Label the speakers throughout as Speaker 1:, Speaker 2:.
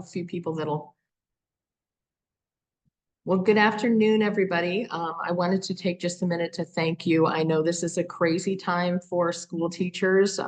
Speaker 1: a few people that'll. Well, good afternoon, everybody. I wanted to take just a minute to thank you. I know this is a crazy time for school teachers.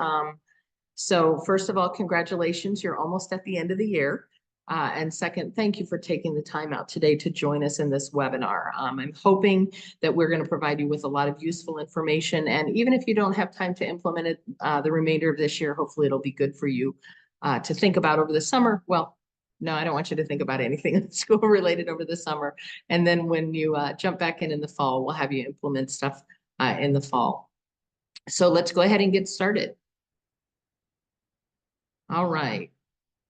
Speaker 1: So first of all, congratulations, you're almost at the end of the year. And second, thank you for taking the time out today to join us in this webinar. I'm hoping that we're going to provide you with a lot of useful information. And even if you don't have time to implement it the remainder of this year, hopefully it'll be good for you to think about over the summer. Well, no, I don't want you to think about anything school related over the summer. And then when you jump back in the fall, we'll have you implement stuff in the fall. So let's go ahead and get started. All right.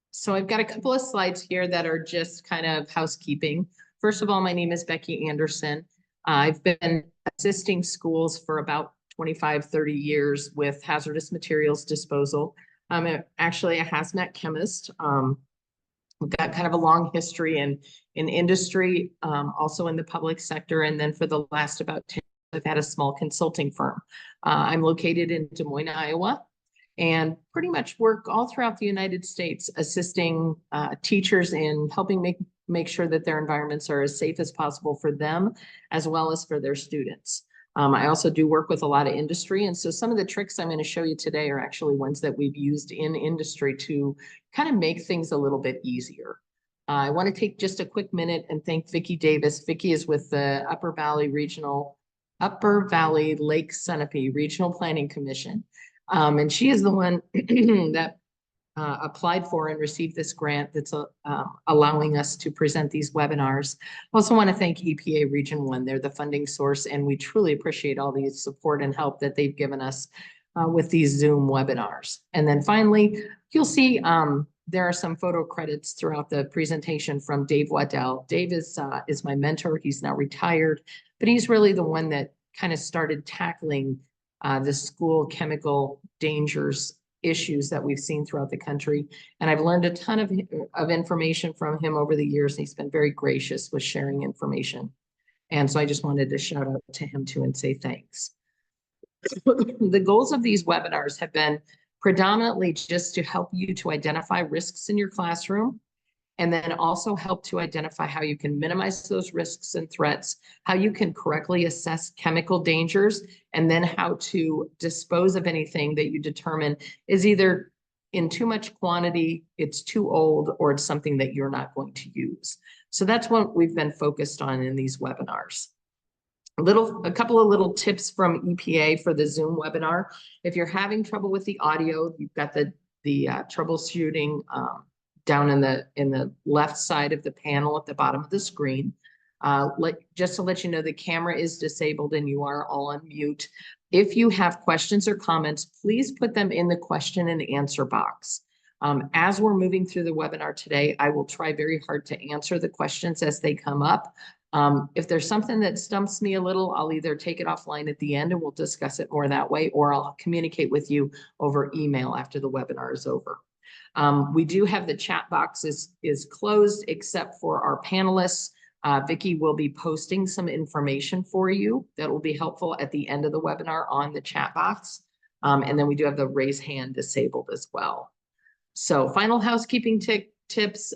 Speaker 1: So I've got a couple of slides here that are just kind of housekeeping. First of all, my name is Becky Anderson. I've been assisting schools for about 25, 30 years with hazardous materials disposal. I'm actually a hazmat chemist. We've got kind of a long history in industry, also in the public sector. And then for the last about 10 years, I've had a small consulting firm. I'm located in Des Moines, Iowa, and pretty much work all throughout the United States, assisting teachers in helping make sure that their environments are as safe as possible for them, as well as for their students. I also do work with a lot of industry. And so some of the tricks I'm going to show you today are actually ones that we've used in industry to kind of make things a little bit easier. I want to take just a quick minute and thank Vicki Davis. Vicki is with the Upper Valley Lake Sunapee Regional Planning Commission. And she is the one that applied for and received this grant that's allowing us to present these webinars. I also want to thank EPA Region 1. They're the funding source, and we truly appreciate all the support and help that they've given us with these Zoom webinars. And then finally, you'll see there are some photo credits throughout the presentation from Dave Waddell. Dave is my mentor. He's now retired, but he's really the one that kind of started tackling the school chemical dangers issues that we've seen throughout the country. And I've learned a ton of information from him over the years. He's been very gracious with sharing information. And so I just wanted to shout out to him too and say thanks. The goals of these webinars have been predominantly just to help you to identify risks in your classroom, and then also help to identify how you can minimize those risks and threats, how you can correctly assess chemical dangers, and then how to dispose of anything that you determine is either in too much quantity, it's too old, or it's something that you're not going to use. So that's what we've been focused on in these webinars. A couple of little tips from EPA for the Zoom webinar. If you're having trouble with the audio, you've got the troubleshooting down in the left side of the panel at the bottom of the screen. Just to let you know, the camera is disabled and you are all on mute. If you have questions or comments, please put them in the question and answer box. As we're moving through the webinar today, I will try very hard to answer the questions as they come up. If there's something that stumps me a little, I'll either take it offline at the end and we'll discuss it more that way, or I'll communicate with you over email after the webinar is over. We do have the chat box is closed except for our panelists. Vicki will be posting some information for you that will be helpful at the end of the webinar on the chat box. And then we do have the raise hand disabled as well. So final housekeeping tips.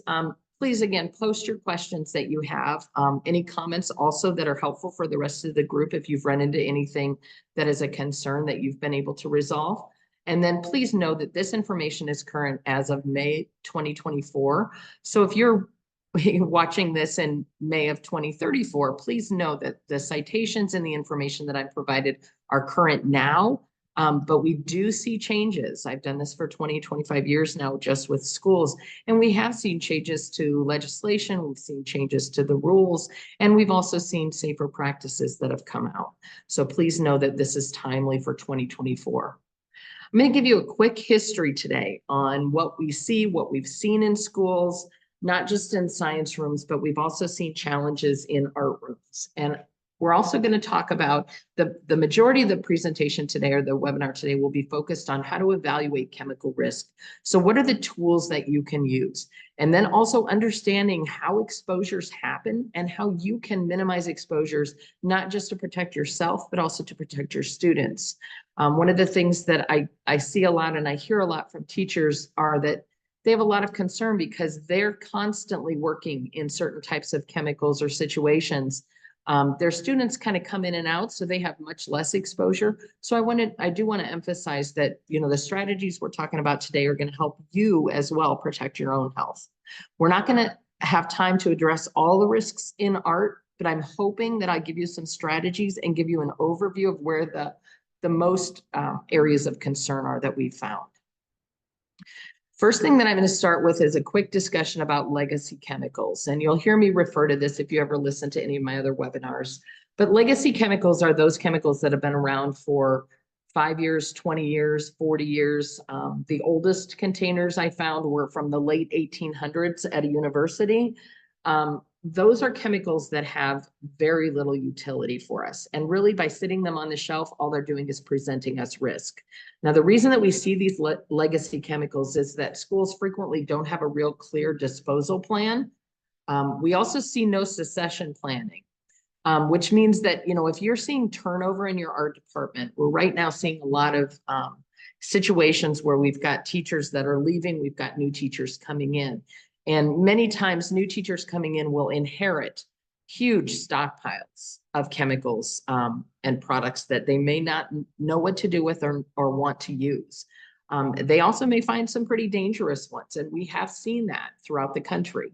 Speaker 1: Please, again, post your questions that you have. Any comments also that are helpful for the rest of the group if you've run into anything that is a concern that you've been able to resolve. And then please know that this information is current as of May 2024. So if you're watching this in May of 2034, please know that the citations and the information that I've provided are current now, but we do see changes. I've done this for 20, 25 years now just with schools, and we have seen changes to legislation, we've seen changes to the rules, and we've also seen safer practices that have come out. So please know that this is timely for 2024. I'm going to give you a quick history today on what we see, what we've seen in schools, not just in science rooms, but we've also seen challenges in art rooms. And we're also going to talk about the majority of the presentation today, or the webinar today, will be focused on how to evaluate chemical risk. So what are the tools that you can use? And then also understanding how exposures happen and how you can minimize exposures, not just to protect yourself, but also to protect your students. One of the things that I see a lot and I hear a lot from teachers are that they have a lot of concern because they're constantly working in certain types of chemicals or situations. Their students kind of come in and out, so they have much less exposure. So I do want to emphasize that, you know, the strategies we're talking about today are going to help you as well protect your own health. We're not going to have time to address all the risks in art, but I'm hoping that I give you some strategies and give you an overview of where the most areas of concern are that we've found. First thing that I'm going to start with is a quick discussion about legacy chemicals. And you'll hear me refer to this if you ever listen to any of my other webinars. But legacy chemicals are those chemicals that have been around for 5 years, 20 years, 40 years. The oldest containers I found were from the late 1800s at a university. Those are chemicals that have very little utility for us. And really, by sitting them on the shelf, all they're doing is presenting us risk. Now, the reason that we see these legacy chemicals is that schools frequently don't have a real clear disposal plan. We also see no succession planning, which means that, you know, if you're seeing turnover in your art department, we're right now seeing a lot of situations where we've got teachers that are leaving, we've got new teachers coming in. And many times new teachers coming in will inherit huge stockpiles of chemicals and products that they may not know what to do with or want to use. They also may find some pretty dangerous ones, and we have seen that throughout the country.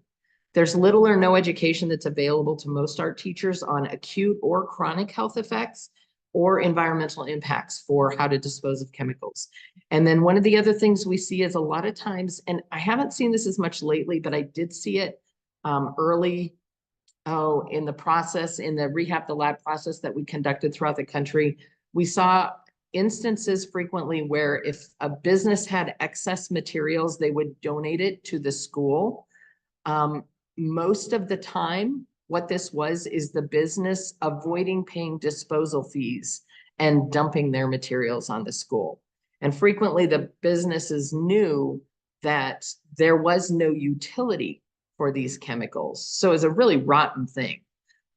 Speaker 1: There's little or no education that's available to most art teachers on acute or chronic health effects or environmental impacts for how to dispose of chemicals. And then one of the other things we see is a lot of times, and I haven't seen this as much lately, but I did see it early in the process, in the Rehab the Lab process that we conducted throughout the country. We saw instances frequently where if a business had excess materials, they would donate it to the school. Most of the time, what this was is the business avoiding paying disposal fees and dumping their materials on the school. And frequently the businesses knew that there was no utility for these chemicals. So it's a really rotten thing.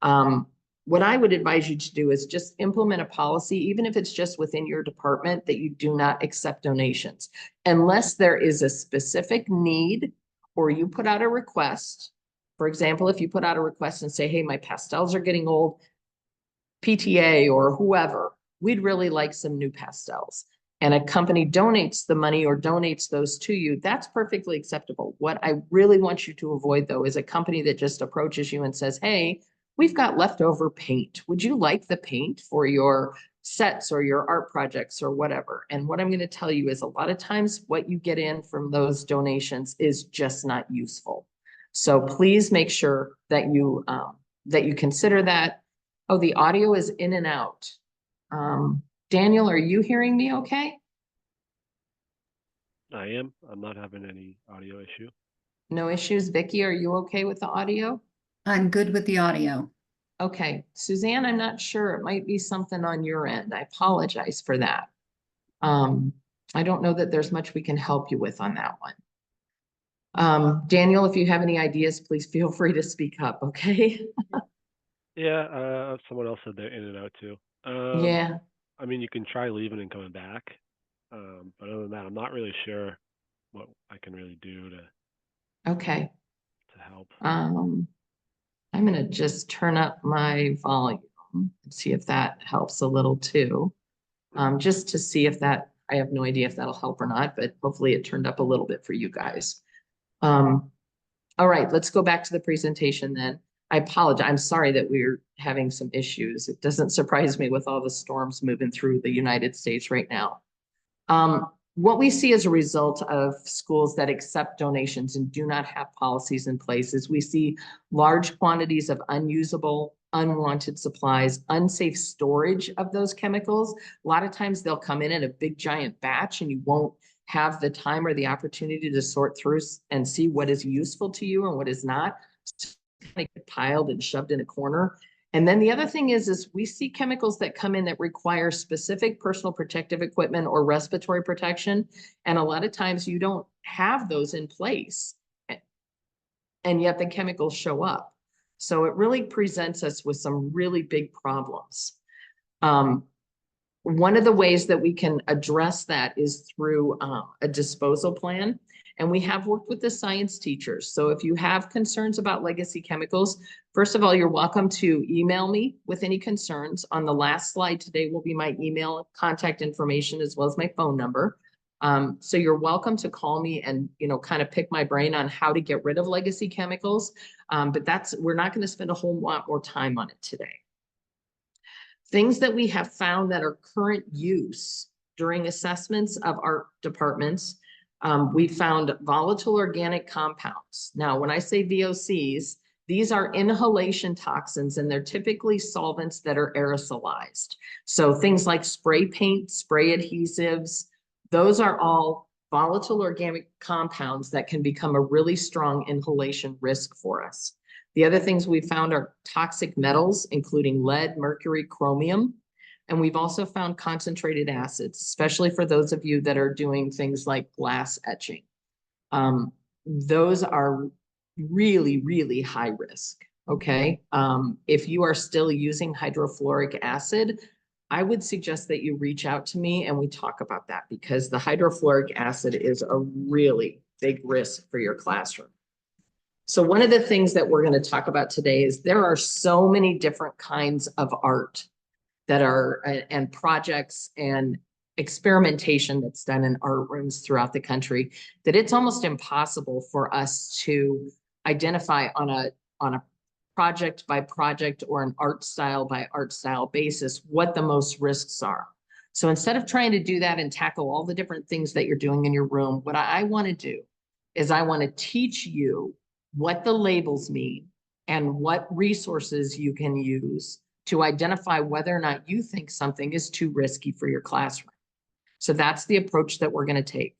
Speaker 1: What I would advise you to do is just implement a policy, even if it's just within your department, that you do not accept donations unless there is a specific need or you put out a request. For example, if you put out a request and say, hey, my pastels are getting old, PTA or whoever, we'd really like some new pastels. And a company donates the money or donates those to you, that's perfectly acceptable. What I really want you to avoid, though, is a company that just approaches you and says, hey, we've got leftover paint. Would you like the paint for your sets or your art projects or whatever? And what I'm going to tell you is a lot of times what you get in from those donations is just not useful. So please make sure that you consider that. Oh, the audio is in and out. Daniel, are you hearing me okay?
Speaker 2: I am. I'm not having any audio issue.
Speaker 1: No issues. Vicky, are you okay with the audio?
Speaker 3: I'm good with the audio.
Speaker 1: Okay. Suzanne, I'm not sure. It might be something on your end. I apologize for that. I don't know that there's much we can help you with on that one. Daniel, if you have any ideas, please feel free to speak up, okay?
Speaker 2: Yeah, someone else said they're in and out too.
Speaker 1: Yeah.
Speaker 2: I mean, you can try leaving and coming back. But other than that, I'm not really sure what I can really do
Speaker 1: Okay.
Speaker 2: to help.
Speaker 1: I'm gonna just turn up my volume and see if that helps a little too. Just to see if that, I have no idea if that'll help or not, but hopefully it turned up a little bit for you guys. All right, let's go back to the presentation then. I apologize. I'm sorry that we're having some issues. It doesn't surprise me with all the storms moving through the United States right now. What we see as a result of schools that accept donations and do not have policies in place is we see large quantities of unusable, unwanted supplies, unsafe storage of those chemicals. A lot of times they'll come in a big giant batch and you won't have the time or the opportunity to sort through and see what is useful to you and what is not. It's kind of get piled and shoved in a corner. And then the other thing is we see chemicals that come in that require specific personal protective equipment or respiratory protection. And a lot of times you don't have those in place. And yet the chemicals show up. So it really presents us with some really big problems. one of the ways that we can address that is through a disposal plan. And we have worked with the science teachers. So if you have concerns about legacy chemicals, first of all, you're welcome to email me with any concerns. On the last slide today will be my email contact information as well as my phone number. So you're welcome to call me and, kind of pick my brain on how to get rid of legacy chemicals. But we're not going to spend a whole lot more time on it today. Things that we have found that are current use during assessments of our departments, we found volatile organic compounds. Now, when I say VOCs, these are inhalation toxins, and they're typically solvents that are aerosolized. So things like spray paint, spray adhesives, those are all volatile organic compounds that can become a really strong inhalation risk for us. The other things we found are toxic metals, including lead, mercury, chromium. And we've also found concentrated acids, especially for those of you that are doing things like glass etching. Those are really, really high risk, okay? If you are still using hydrofluoric acid, I would suggest that you reach out to me and we talk about that, because the hydrofluoric acid is a really big risk for your classroom. So one of the things that we're going to talk about today is there are so many different kinds of art that are, and projects and experimentation that's done in art rooms throughout the country, that it's almost impossible for us to identify on a project by project or an art style by art style basis what the most risks are. So instead of trying to do that and tackle all the different things that you're doing in your room, what I want to do is I want to teach you what the labels mean and what resources you can use to identify whether or not you think something is too risky for your classroom. So that's the approach that we're going to take.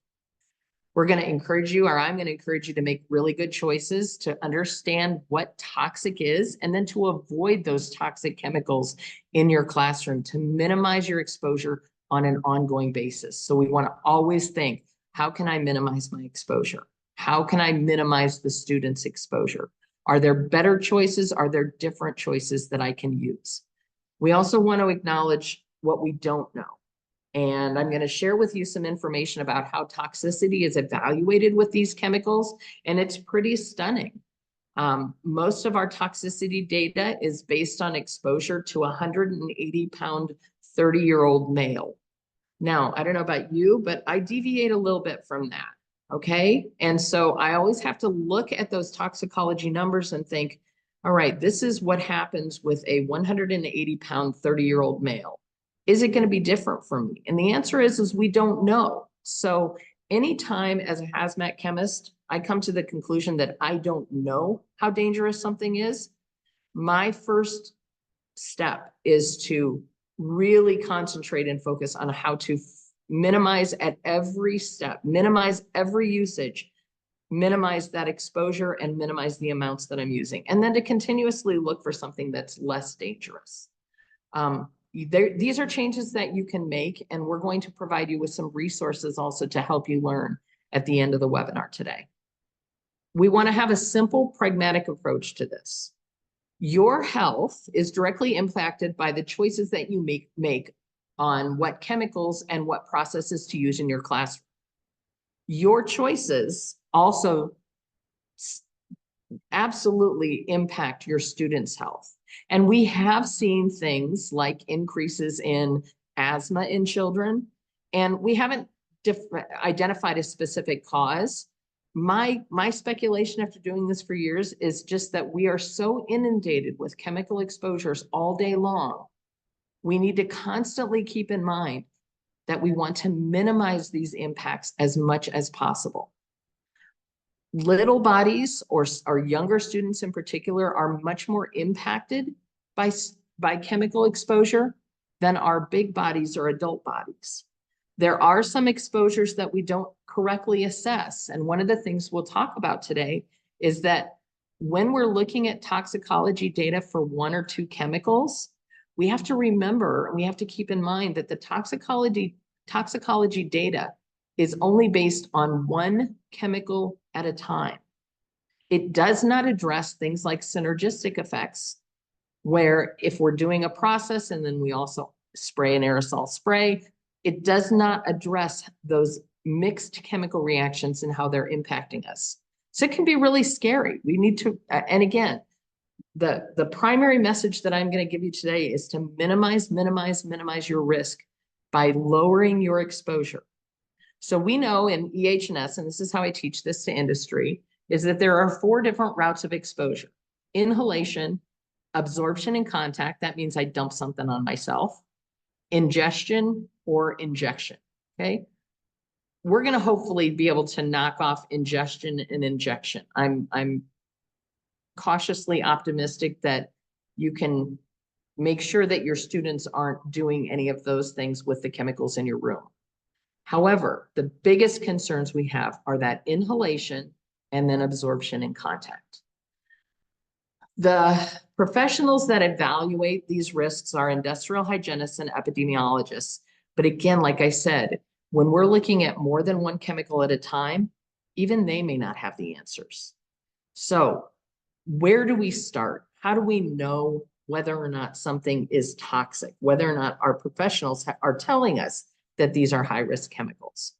Speaker 1: We're going to encourage you, or I'm going to encourage you to make really good choices to understand what toxic is, and then to avoid those toxic chemicals in your classroom to minimize your exposure on an ongoing basis. So we want to always think, how can I minimize my exposure? How can I minimize the student's exposure? Are there better choices? Are there different choices that I can use? We also want to acknowledge what we don't know. And I'm going to share with you some information about how toxicity is evaluated with these chemicals, and it's pretty stunning. Most of our toxicity data is based on exposure to a 180-pound, 30-year-old male. Now, I don't know about you, but I deviate a little bit from that. Okay. And so I always have to look at those toxicology numbers and think, all right, this is what happens with a 180-pound, 30-year-old male. Is it going to be different for me? And the answer is we don't know. So anytime as a hazmat chemist, I come to the conclusion that I don't know how dangerous something is, my first step is to really concentrate and focus on how to minimize at every step, minimize every usage, minimize that exposure, and minimize the amounts that I'm using. And then to continuously look for something that's less dangerous. These are changes that you can make, and we're going to provide you with some resources also to help you learn at the end of the webinar today. We want to have a simple, pragmatic approach to this. Your health is directly impacted by the choices that you make on what chemicals and what processes to use in your classroom. Your choices also absolutely impact your students' health. And we have seen things like increases in asthma in children, and we haven't identified a specific cause. My speculation after doing this for years is just that we are so inundated with chemical exposures all day long. We need to constantly keep in mind that we want to minimize these impacts as much as possible. Little bodies or younger students in particular are much more impacted by chemical exposure than our big bodies or adult bodies. There are some exposures that we don't correctly assess. And one of the things we'll talk about today is that when we're looking at toxicology data for one or two chemicals, we have to remember, we have to keep in mind that the toxicology data is only based on one chemical at a time. It does not address things like synergistic effects, where if we're doing a process and then we also spray and aerosol spray. It does not address those mixed chemical reactions and how they're impacting us. So it can be really scary. We need to, and again, the primary message that I'm going to give you today is to minimize your risk by lowering your exposure. So we know in EH&S, and this is how I teach this to industry, is that there are 4 different routes of exposure: inhalation, absorption and contact. That means I dump something on myself, ingestion, or injection. Okay. We're going to hopefully be able to knock off ingestion and injection. I'm cautiously optimistic that you can make sure that your students aren't doing any of those things with the chemicals in your room. However, the biggest concerns we have are that inhalation and then absorption and contact. The professionals that evaluate these risks are industrial hygienists and epidemiologists. But again, like I said, when we're looking at more than one chemical at a time, even they may not have the answers. So where do we start? How do we know whether or not something is toxic, whether or not our professionals are telling us that these are high-risk chemicals?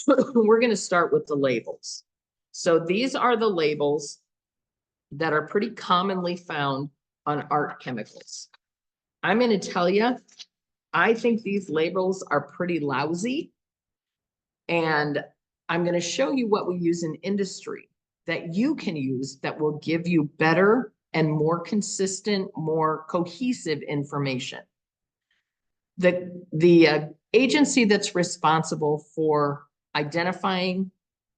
Speaker 1: We're going to start with the labels. So these are the labels that are pretty commonly found on art chemicals. I'm going to tell you, I think these labels are pretty lousy. And I'm going to show you what we use in industry that you can use that will give you better and more consistent, more cohesive information. The agency that's responsible for identifying,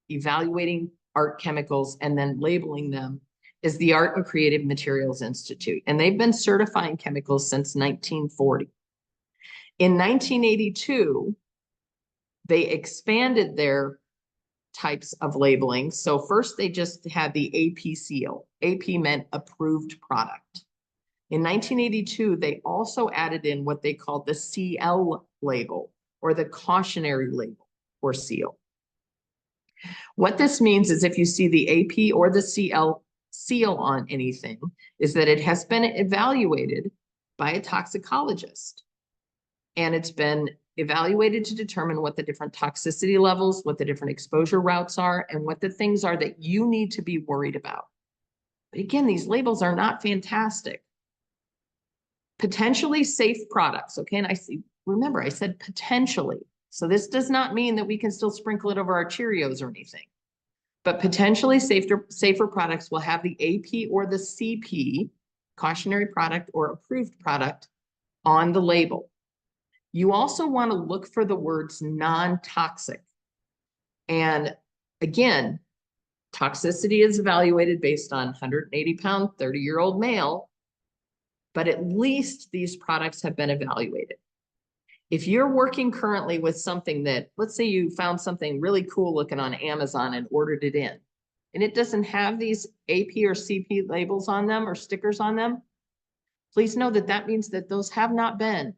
Speaker 1: evaluating art chemicals, and then labeling them is the Art and Creative Materials Institute. And they've been certifying chemicals since 1940. In 1982, they expanded their types of labeling. So first they just had the AP seal. AP meant approved product. In 1982, they also added in what they called the CL label, or the cautionary label or seal. What this means is if you see the AP or the CL seal on anything, is that it has been evaluated by a toxicologist. And it's been evaluated to determine what the different toxicity levels, what the different exposure routes are, and what the things are that you need to be worried about. But again, these labels are not fantastic. Potentially safe products, okay? And remember, I said potentially. So this does not mean that we can still sprinkle it over our Cheerios or anything. But potentially safer products will have the AP or the CP, cautionary product or approved product, on the label. You also want to look for the words non-toxic. And again, toxicity is evaluated based on 180-pound, 30-year-old male, but at least these products have been evaluated. If you're working currently with something that, let's say you found something really cool looking on Amazon and ordered it in, and it doesn't have these AP or CP labels on them or stickers on them, please know that that means that those have not been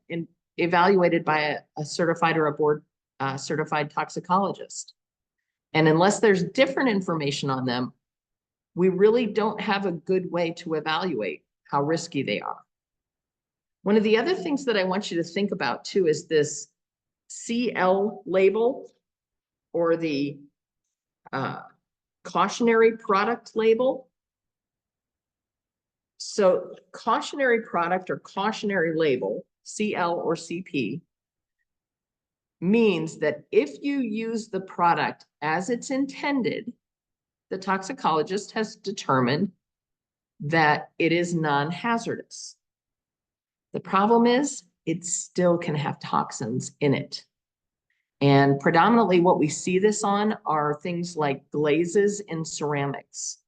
Speaker 1: evaluated by a certified or a board certified toxicologist. And unless there's different information on them, we really don't have a good way to evaluate how risky they are. One of the other things that I want you to think about too is this CL label, or the cautionary product label. So cautionary product or cautionary label, CL or CP, means that if you use the product as it's intended, the toxicologist has determined that it is non-hazardous. The problem is it still can have toxins in it. And predominantly what we see this on are things like glazes in ceramics.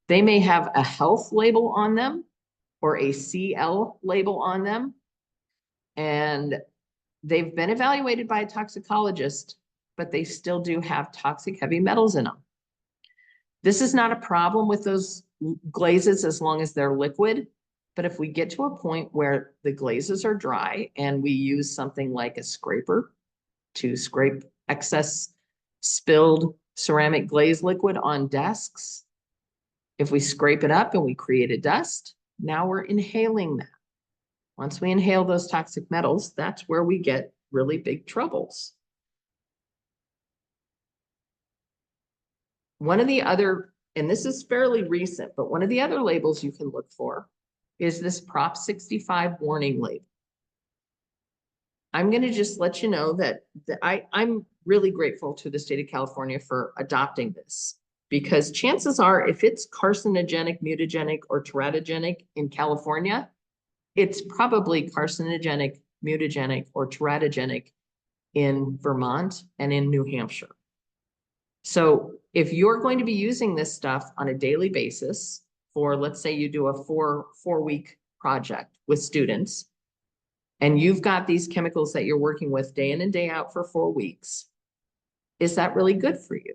Speaker 1: They may have a health label on them or a CL label on them, and they've been evaluated by a toxicologist, but they still do have toxic heavy metals in them. This is not a problem with those glazes as long as they're liquid. But if we get to a point where the glazes are dry and we use something like a scraper to scrape excess spilled ceramic glaze liquid on desks, if we scrape it up and we create a dust, now we're inhaling that. Once we inhale those toxic metals, that's where we get really big troubles. One of the other, and this is fairly recent, but one of the other labels you can look for is this Prop 65 warning label. I'm going to just let you know that I'm really grateful to the state of California for adopting this, because chances are if it's carcinogenic, mutagenic, or teratogenic in California, it's probably carcinogenic, mutagenic, or teratogenic in Vermont and in New Hampshire. So if you're going to be using this stuff on a daily basis for, let's say you do a four-week project with students, and you've got these chemicals that you're working with day in and day out for 4 weeks, is that really good for you?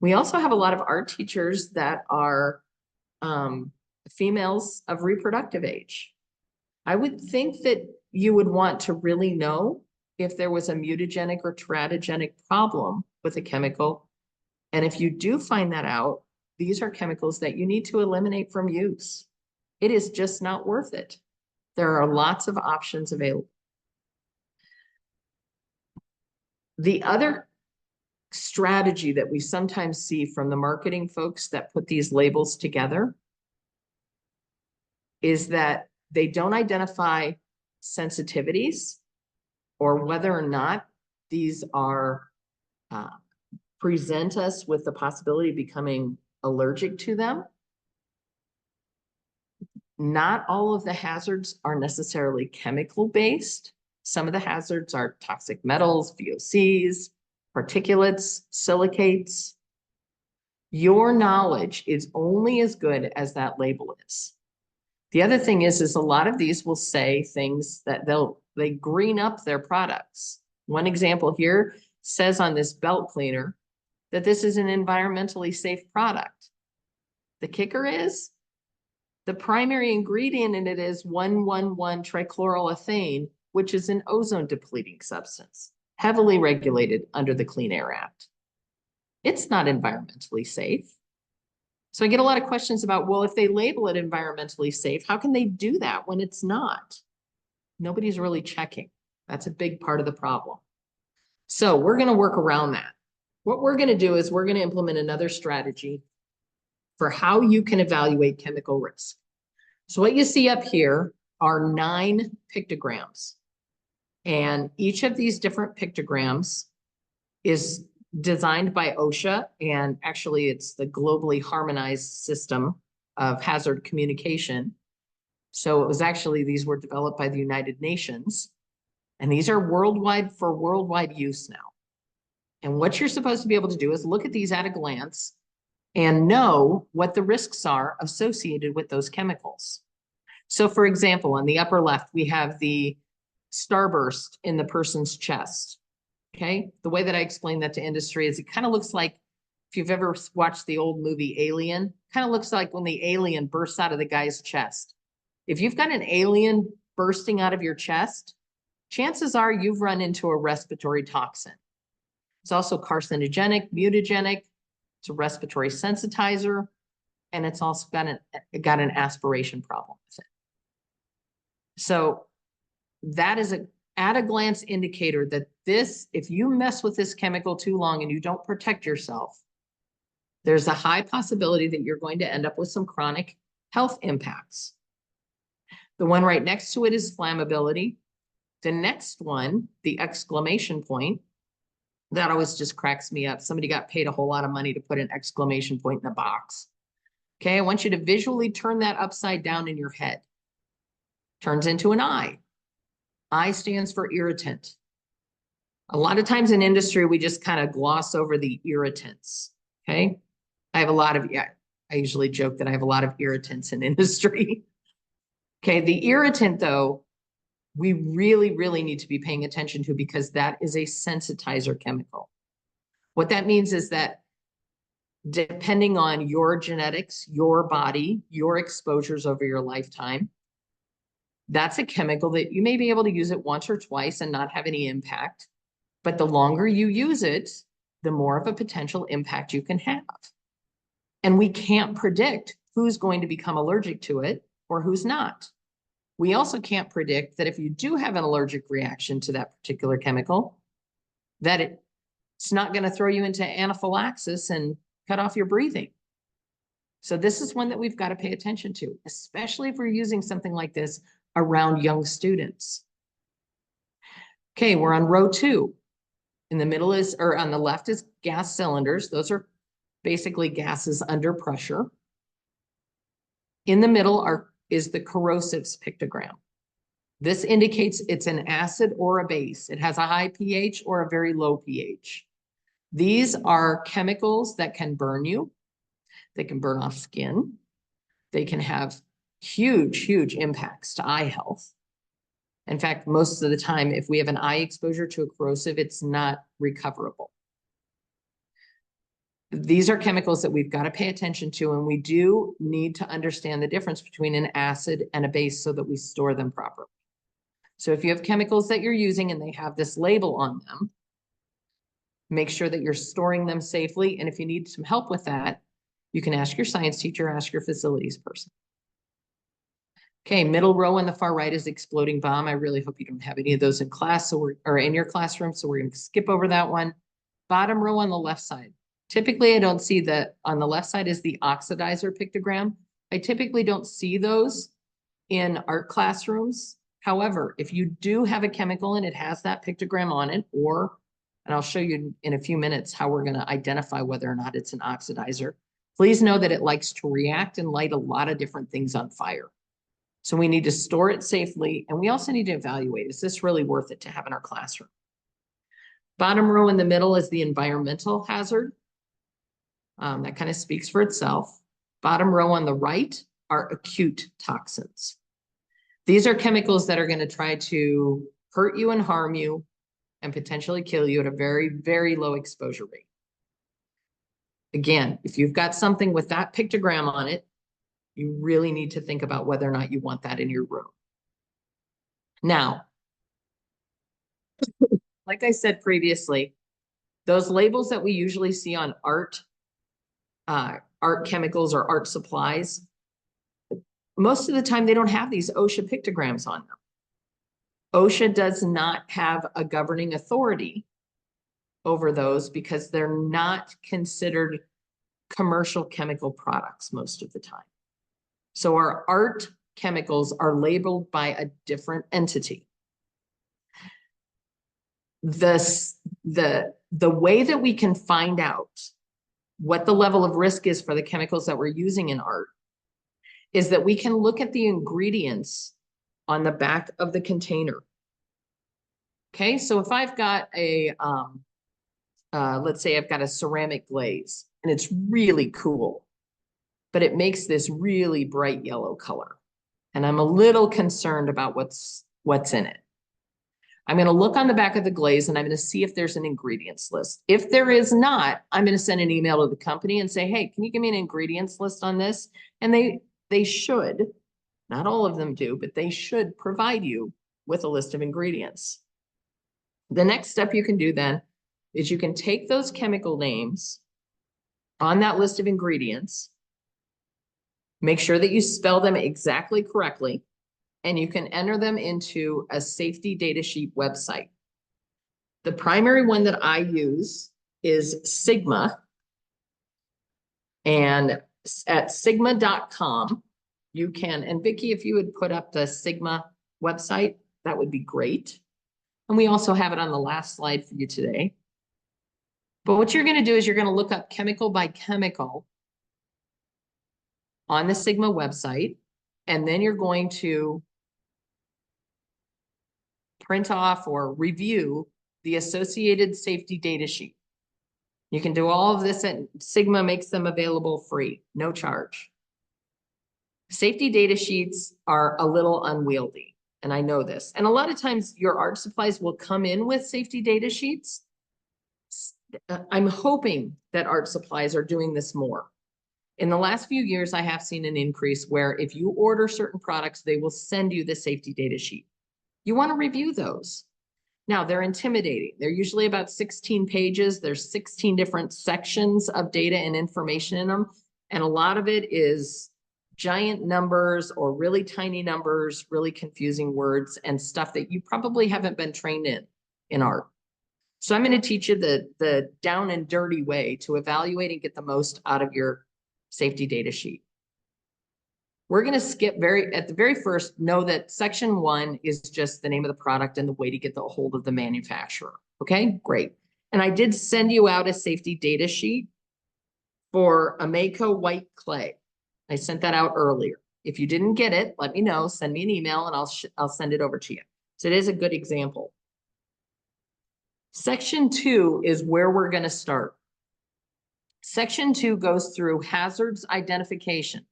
Speaker 1: We also have a lot of art teachers that are females of reproductive age. I would think that you would want to really know if there was a mutagenic or teratogenic problem with a chemical. And if you do find that out, these are chemicals that you need to eliminate from use. It is just not worth it. There are lots of options available. The other strategy that we sometimes see from the marketing folks that put these labels together is that they don't identify sensitivities or whether or not these are present us with the possibility of becoming allergic to them. Not all of the hazards are necessarily chemical based. Some of the hazards are toxic metals, VOCs, particulates, silicates. Your knowledge is only as good as that label is. The other thing is a lot of these will say things that they green up their products. One example here says on this belt cleaner that this is an environmentally safe product. The kicker is the primary ingredient in it is 1,1,1-trichloroethane, which is an ozone depleting substance, heavily regulated under the Clean Air Act. It's not environmentally safe. So I get a lot of questions about, well, if they label it environmentally safe, how can they do that when it's not? Nobody's really checking. That's a big part of the problem. So we're going to work around that. What we're going to do is we're going to implement another strategy for how you can evaluate chemical risk. So what you see up here are 9 pictograms. And each of these different pictograms is designed by OSHA, and actually it's the globally harmonized system of hazard communication. So it was actually, these were developed by the United Nations, and these are worldwide for worldwide use now. And what you're supposed to be able to do is look at these at a glance and know what the risks are associated with those chemicals. So for example, on the upper left, we have the starburst in the person's chest. Okay, the way that I explain that to industry is it kind of looks like, if you've ever watched the old movie Alien, kind of looks like when the alien bursts out of the guy's chest. If you've got an alien bursting out of your chest, chances are you've run into a respiratory toxin. It's also carcinogenic, mutagenic, it's a respiratory sensitizer, and it's also got an aspiration problem with it. So that is an at-a-glance indicator that this, if you mess with this chemical too long and you don't protect yourself, there's a high possibility that you're going to end up with some chronic health impacts. The one right next to it is flammability. The next one, the exclamation point, that always just cracks me up. Somebody got paid a whole lot of money to put an exclamation point in a box. Okay, I want you to visually turn that upside down in your head. Turns into an I. I stands for irritant. A lot of times in industry, we just kind of gloss over the irritants. Okay, I have a lot of, I usually joke that I have a lot of irritants in industry. Okay, the irritant though, we really, really need to be paying attention to, because that is a sensitizer chemical. What that means is that depending on your genetics, your body, your exposures over your lifetime, that's a chemical that you may be able to use it once or twice and not have any impact. But the longer you use it, the more of a potential impact you can have. And we can't predict who's going to become allergic to it or who's not. We also can't predict that if you do have an allergic reaction to that particular chemical, that it's not going to throw you into anaphylaxis and cut off your breathing. So this is one that we've got to pay attention to, especially if we're using something like this around young students. Okay, we're on row 2. In the middle is, or on the left is gas cylinders. Those are basically gases under pressure. In the middle is the corrosives pictogram. This indicates it's an acid or a base. It has a high pH or a very low pH. These are chemicals that can burn you. They can burn off skin. They can have huge, huge impacts to eye health. In fact, most of the time, if we have an eye exposure to a corrosive, it's not recoverable. These are chemicals that we've got to pay attention to, and we do need to understand the difference between an acid and a base so that we store them properly. So if you have chemicals that you're using and they have this label on them, make sure that you're storing them safely. And if you need some help with that, you can ask your science teacher, ask your facilities person. Okay, middle row on the far right is exploding bomb. I really hope you don't have any of those in class, or in your classroom, so we're going to skip over that one. Bottom row on the left side. Typically, I don't see on the left side is the oxidizer pictogram. I typically don't see those in art classrooms. However, if you do have a chemical and it has that pictogram on it, and I'll show you in a few minutes how we're going to identify whether or not it's an oxidizer, please know that it likes to react and light a lot of different things on fire. So we need to store it safely, and we also need to evaluate, is this really worth it to have in our classroom? Bottom row in the middle is the environmental hazard. That kind of speaks for itself. Bottom row on the right are acute toxins. These are chemicals that are going to try to hurt you and harm you and potentially kill you at a very, very low exposure rate. Again, if you've got something with that pictogram on it, you really need to think about whether or not you want that in your room. Now, like I said previously, those labels that we usually see on art chemicals or art supplies, most of the time they don't have these OSHA pictograms on them. OSHA does not have a governing authority over those because they're not considered commercial chemical products most of the time. So our art chemicals are labeled by a different entity. The way that we can find out what the level of risk is for the chemicals that we're using in art is that we can look at the ingredients on the back of the container. Okay, so if I've got let's say I've got a ceramic glaze and it's really cool, but it makes this really bright yellow color. And I'm a little concerned about what's in it. I'm going to look on the back of the glaze and I'm going to see if there's an ingredients list. If there is not, I'm going to send an email to the company and say, hey, can you give me an ingredients list on this? And they should, not all of them do, but they should provide you with a list of ingredients. The next step you can do then is you can take those chemical names on that list of ingredients, make sure that you spell them exactly correctly, and you can enter them into a safety data sheet website. The primary one that I use is Sigma. And at sigma.com, you can, and Vicki, if you would put up the Sigma website, that would be great. And we also have it on the last slide for you today. But what you're going to do is you're going to look up chemical by chemical on the Sigma website, and then you're going to print off or review the associated safety data sheet. You can do all of this, and Sigma makes them available free, no charge. Safety data sheets are a little unwieldy, and I know this. And a lot of times your art supplies will come in with safety data sheets. I'm hoping that art supplies are doing this more. In the last few years, I have seen an increase where if you order certain products, they will send you the safety data sheet. You want to review those. Now, they're intimidating. They're usually about 16 pages. There's 16 different sections of data and information in them. And a lot of it is giant numbers or really tiny numbers, really confusing words and stuff that you probably haven't been trained in art. So I'm going to teach you the down and dirty way to evaluate and get the most out of your safety data sheet. We're going to skip at the very first, know that section 1 is just the name of the product and the way to get the hold of the manufacturer. Okay, great. And I did send you out a safety data sheet for Ameco white clay. I sent that out earlier. If you didn't get it, let me know, send me an email and I'll send it over to you. So it is a good example. Section 2 is where we're going to start. Section 2 goes through hazards identification.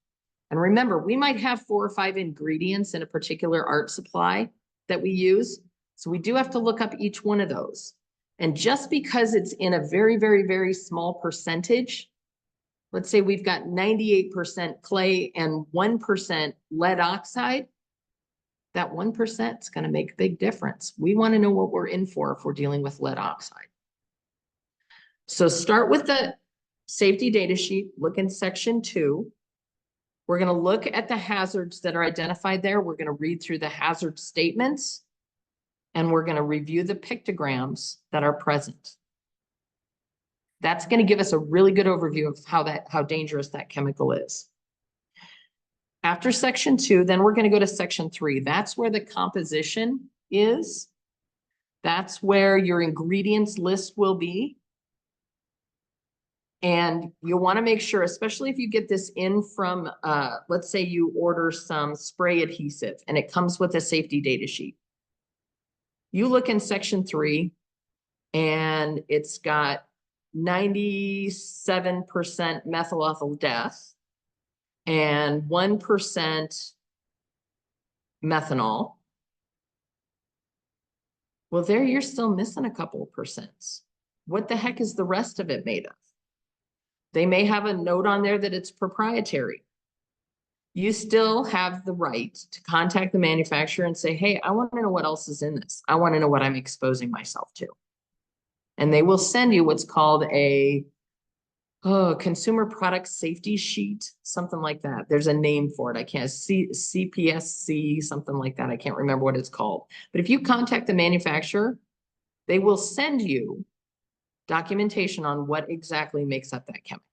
Speaker 1: And remember, we might have 4 or 5 ingredients in a particular art supply that we use. So we do have to look up each one of those. And just because it's in a very, very, very small percentage, let's say we've got 98% clay and 1% lead oxide, that 1% is going to make a big difference. We want to know what we're in for if we're dealing with lead oxide. So start with the safety data sheet, look in section 2. We're going to look at the hazards that are identified there. We're going to read through the hazard statements, and we're going to review the pictograms that are present. That's going to give us a really good overview of how dangerous that chemical is. After section 2, then we're going to go to section 3. That's where the composition is. That's where your ingredients list will be. And you'll want to make sure, especially if you get this in from, let's say you order some spray adhesive and it comes with a safety data sheet. You look in section 3 and it's got 97% methyl ethyl death and 1% methanol. Well, there you're still missing a couple of percents. What the heck is the rest of it made of? They may have a note on there that it's proprietary. You still have the right to contact the manufacturer and say, hey, I want to know what else is in this. I want to know what I'm exposing myself to. And they will send you what's called a consumer product safety sheet, something like that. There's a name for it. I can't see CPSC, something like that. I can't remember what it's called. But if you contact the manufacturer, they will send you documentation on what exactly makes up that chemical.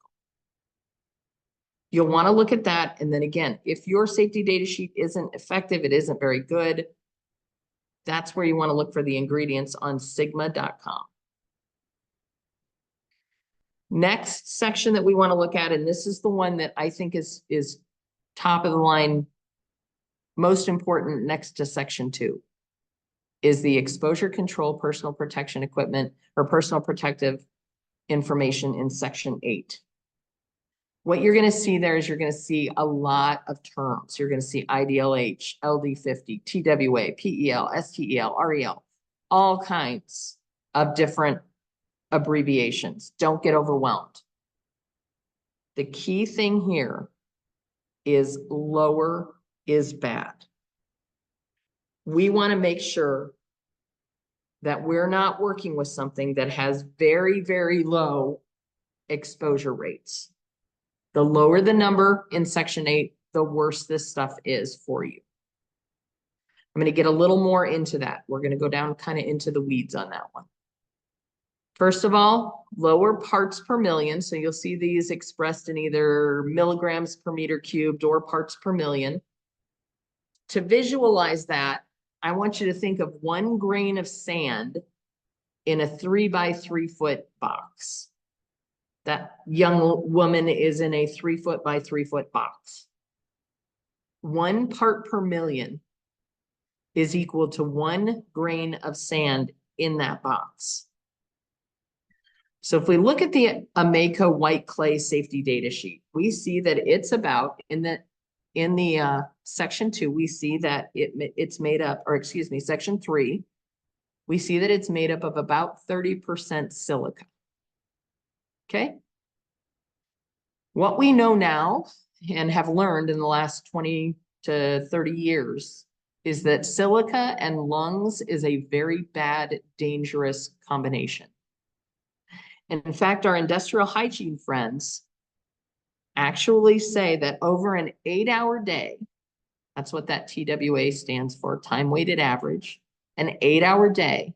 Speaker 1: You'll want to look at that. And then again, if your safety data sheet isn't effective, it isn't very good, that's where you want to look for the ingredients on sigma.com. Next section that we want to look at, and this is the one that I think is top of the line, most important next to section 2, is the exposure control personal protection equipment or personal protective information in section 8. What you're going to see there is you're going to see a lot of terms. You're going to see IDLH, LD50, TWA, PEL, STEL, REL, all kinds of different abbreviations. Don't get overwhelmed. The key thing here is lower is bad. We want to make sure that we're not working with something that has very, very low exposure rates. The lower the number in section 8, the worse this stuff is for you. I'm going to get a little more into that. We're going to go down kind of into the weeds on that one. First of all, lower parts per million. So you'll see these expressed in either milligrams per meter cubed or parts per million. To visualize that, I want you to think of 1 grain of sand in a 3 by 3 foot box. That young woman is in a 3 foot by 3 foot box. 1 part per million is equal to 1 grain of sand in that box. So if we look at the Ameco white clay safety data sheet, we see that it's about in the section 2, we see that it's made up, or excuse me, section 3, we see that it's made up of about 30% silica. Okay. What we know now and have learned in the last 20 to 30 years is that silica and lungs is a very bad, dangerous combination. And in fact, our industrial hygiene friends actually say that over an 8-hour day, that's what that TWA stands for, time weighted average, an 8-hour day,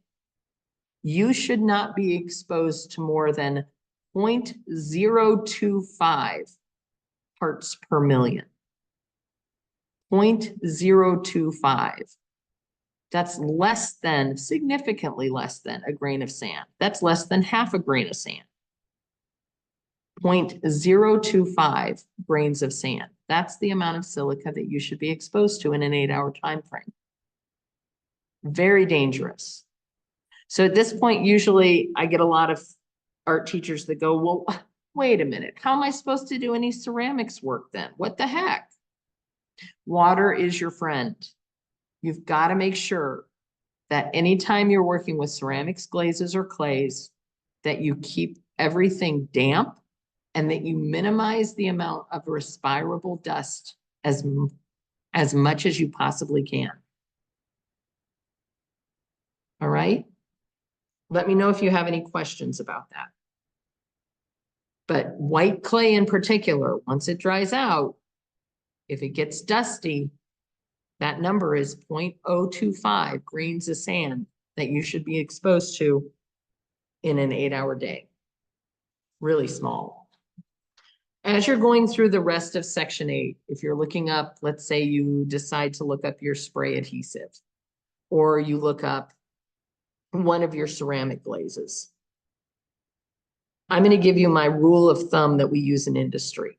Speaker 1: you should not be exposed to more than 0.025 parts per million. 0.025. That's less than, significantly less than a grain of sand. That's less than half a grain of sand. 0.025 grains of sand. That's the amount of silica that you should be exposed to in an 8-hour time frame. Very dangerous. So at this point, usually I get a lot of art teachers that go, well, wait a minute, how am I supposed to do any ceramics work then? What the heck? Water is your friend. You've got to make sure that anytime you're working with ceramics, glazes, or clays, that you keep everything damp and that you minimize the amount of respirable dust as much as you possibly can. All right? Let me know if you have any questions about that. But white clay in particular, once it dries out, if it gets dusty, that number is 0.025 grains of sand that you should be exposed to in an 8-hour day. Really small. As you're going through the rest of section 8, if you're looking up, let's say you decide to look up your spray adhesive, or you look up one of your ceramic glazes, I'm going to give you my rule of thumb that we use in industry.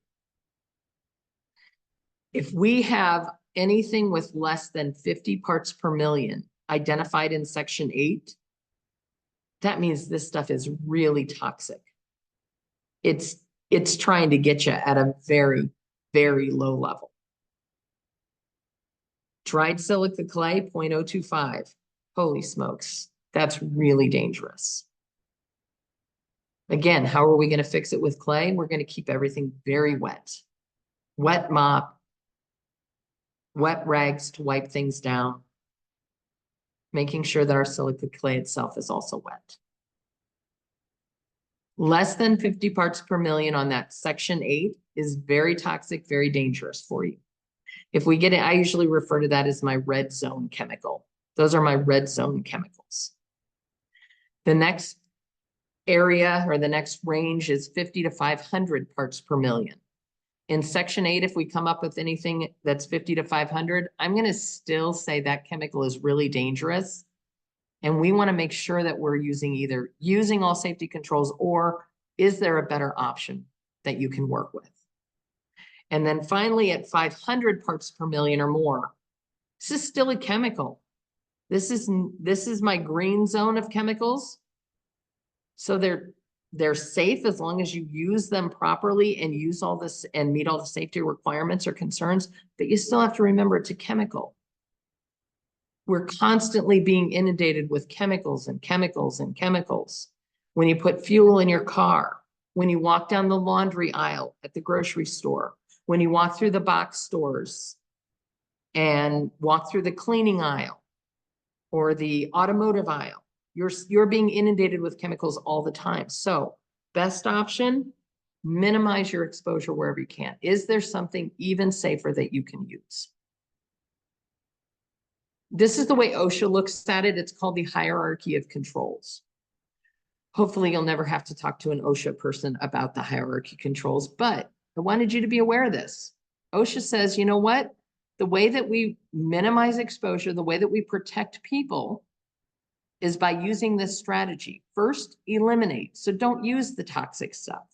Speaker 1: If we have anything with less than 50 parts per million identified in section 8, that means this stuff is really toxic. It's trying to get you at a very, very low level. Dried silica clay, 0.025. Holy smokes, that's really dangerous. Again, how are we going to fix it with clay? We're going to keep everything very wet. Wet mop, wet rags to wipe things down, making sure that our silica clay itself is also wet. Less than 50 parts per million on that section 8 is very toxic, very dangerous for you. If we get it, I usually refer to that as my red zone chemical. Those are my red zone chemicals. The next area or the next range is 50 to 500 parts per million. In section 8, if we come up with anything that's 50 to 500, I'm going to still say that chemical is really dangerous. And we want to make sure that we're either using all safety controls, or is there a better option that you can work with? And then finally, at 500 parts per million or more, this is still a chemical. This is my green zone of chemicals. So they're safe as long as you use them properly and use all this and meet all the safety requirements or concerns, but you still have to remember it's a chemical. We're constantly being inundated with chemicals and chemicals and chemicals. When you put fuel in your car, when you walk down the laundry aisle at the grocery store, when you walk through the box stores and walk through the cleaning aisle or the automotive aisle, you're being inundated with chemicals all the time. So best option, minimize your exposure wherever you can. Is there something even safer that you can use? This is the way OSHA looks at it. It's called the hierarchy of controls. Hopefully you'll never have to talk to an OSHA person about the hierarchy controls, but I wanted you to be aware of this. OSHA says, you know what? The way that we minimize exposure, the way that we protect people is by using this strategy. First, eliminate. So don't use the toxic stuff.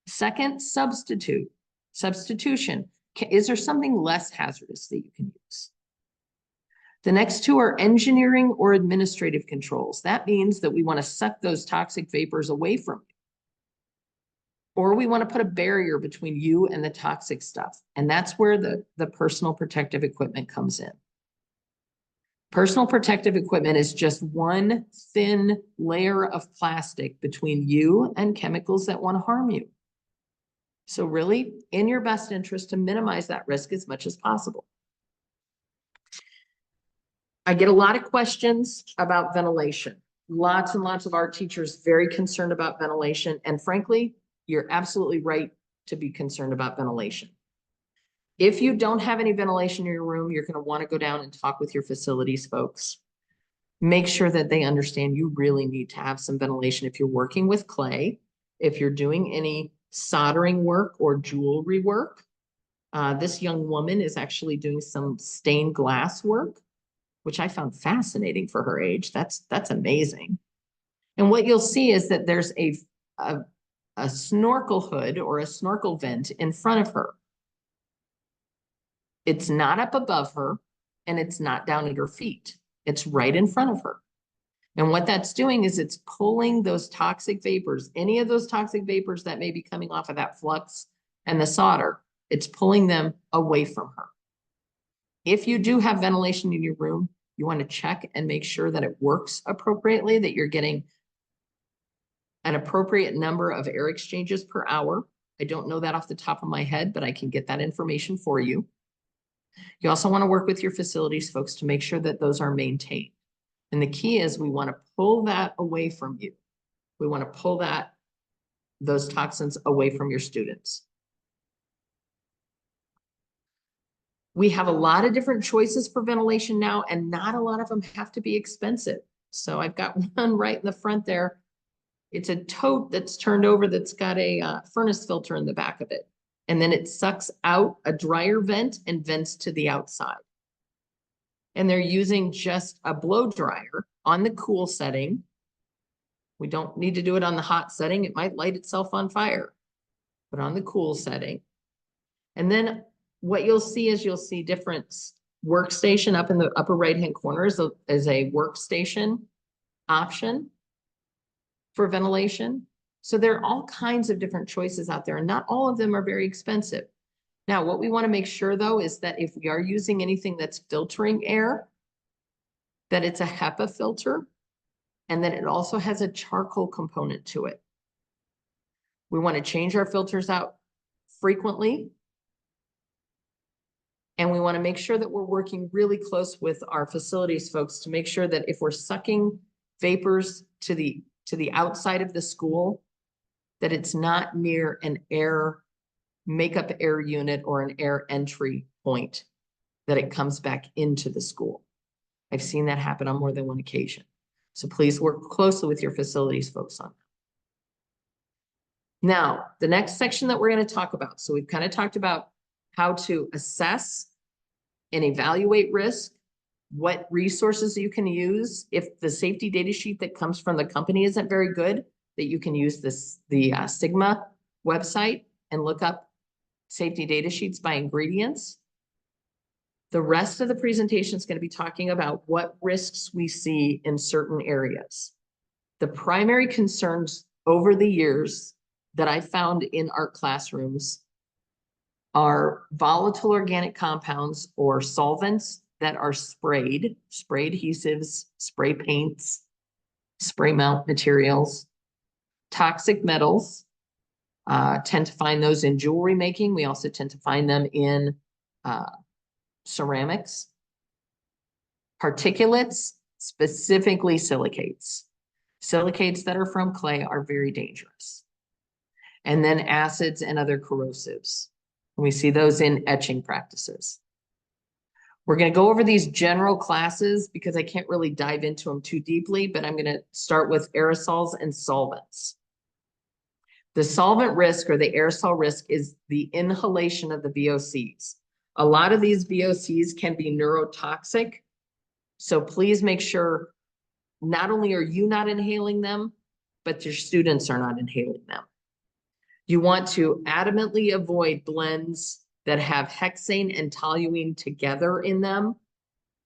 Speaker 1: Second, substitute. Substitution. Is there something less hazardous that you can use? The next two are engineering or administrative controls. That means that we want to suck those toxic vapors away from you. Or we want to put a barrier between you and the toxic stuff. And that's where the personal protective equipment comes in. Personal protective equipment is just one thin layer of plastic between you and chemicals that want to harm you. So really, in your best interest to minimize that risk as much as possible. I get a lot of questions about ventilation. Lots and lots of art teachers very concerned about ventilation. And frankly, you're absolutely right to be concerned about ventilation. If you don't have any ventilation in your room, you're going to want to go down and talk with your facilities folks. Make sure that they understand you really need to have some ventilation if you're working with clay, if you're doing any soldering work or jewelry work. This young woman is actually doing some stained glass work, which I found fascinating for her age. That's amazing. And what you'll see is that there's a snorkel hood or a snorkel vent in front of her. It's not up above her and it's not down at her feet. It's right in front of her. And what that's doing is it's pulling those toxic vapors, any of those toxic vapors that may be coming off of that flux and the solder, it's pulling them away from her. If you do have ventilation in your room, you want to check and make sure that it works appropriately, that you're getting an appropriate number of air exchanges per hour. I don't know that off the top of my head, but I can get that information for you. You also want to work with your facilities folks to make sure that those are maintained. And the key is we want to pull that away from you. We want to pull those toxins away from your students. We have a lot of different choices for ventilation now, and not a lot of them have to be expensive. So I've got one right in the front there. It's a tote that's turned over that's got a furnace filter in the back of it. And then it sucks out a dryer vent and vents to the outside. And they're using just a blow dryer on the cool setting. We don't need to do it on the hot setting. It might light itself on fire, but on the cool setting. And then what you'll see is you'll see different workstation up in the upper right-hand corner is a workstation option for ventilation. So there are all kinds of different choices out there, and not all of them are very expensive. Now, what we want to make sure, though, is that if we are using anything that's filtering air, that it's a HEPA filter, and that it also has a charcoal component to it. We want to change our filters out frequently, and we want to make sure that we're working really close with our facilities folks to make sure that if we're sucking vapors to the outside of the school, that it's not near an makeup air unit or an air entry point, that it comes back into the school. I've seen that happen on more than one occasion. So please work closely with your facilities folks on that. Now, the next section that we're going to talk about. So we've kind of talked about how to assess and evaluate risk, what resources you can use. If the safety data sheet that comes from the company isn't very good, that you can use the Sigma website and look up safety data sheets by ingredients. The rest of the presentation is going to be talking about what risks we see in certain areas. The primary concerns over the years that I found in art classrooms are volatile organic compounds or solvents that are sprayed, spray adhesives, spray paints, spray mount materials, toxic metals. Tend to find those in jewelry making. We also tend to find them in ceramics. Particulates, specifically silicates. Silicates that are from clay are very dangerous. And then acids and other corrosives. We see those in etching practices. We're going to go over these general classes because I can't really dive into them too deeply, but I'm going to start with aerosols and solvents. The solvent risk or the aerosol risk is the inhalation of the VOCs. A lot of these VOCs can be neurotoxic. So please make sure not only are you not inhaling them, but your students are not inhaling them. You want to adamantly avoid blends that have hexane and toluene together in them.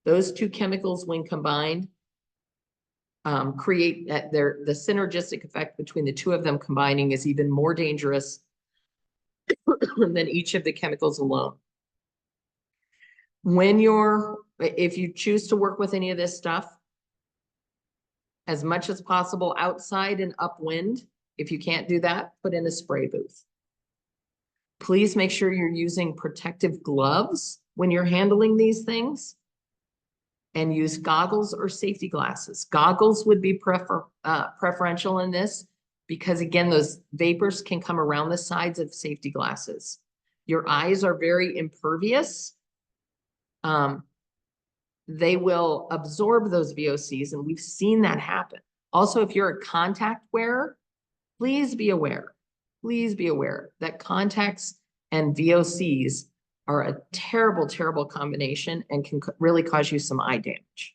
Speaker 1: Those two chemicals, when combined, create the synergistic effect between the two of them combining is even more dangerous than each of the chemicals alone. If you choose to work with any of this stuff, as much as possible outside and upwind. If you can't do that, put in a spray booth. Please make sure you're using protective gloves when you're handling these things, and use goggles or safety glasses. Goggles would be preferential in this because again, those vapors can come around the sides of safety glasses. Your eyes are very impervious. They will absorb those VOCs, and we've seen that happen. Also, if you're a contact wearer, please be aware that contacts and VOCs are a terrible, terrible combination and can really cause you some eye damage.